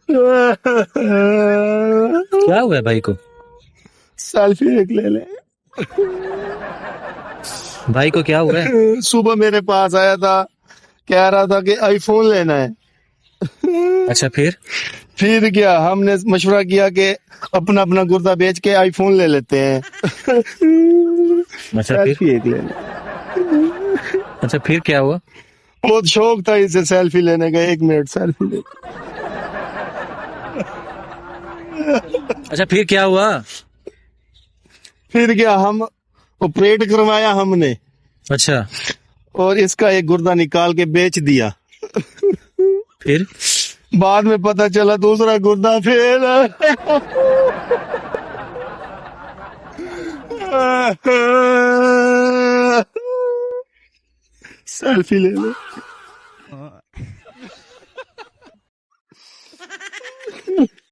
क्या हुआ है भाई को? सेल्फी एक ले ले। भाई को क्या हुआ है? सुबह मेरे पास आया था, कह रहा था कि आईफोन लेना है। अच्छा फिर? फिर क्या, हमने मशवरा किया कि अपना अपना गुर्दा बेच के आईफोन ले लेते हैं। अच्छा फिर? सेल्फी एक ले ले। अच्छा फिर क्या हुआ? बहुत शौक था इसे सेल्फी लेने का, 1 मिनट सेल्फी ले। अच्छा फिर क्या हुआ? फिर क्या, हम ऑपरेट करवाया हमने अच्छा और इसका एक गुर्दा निकाल के बेच दिया। फिर? बाद में पता चला दूसरा गुर्दा फेल है। सेल्फी ले ले।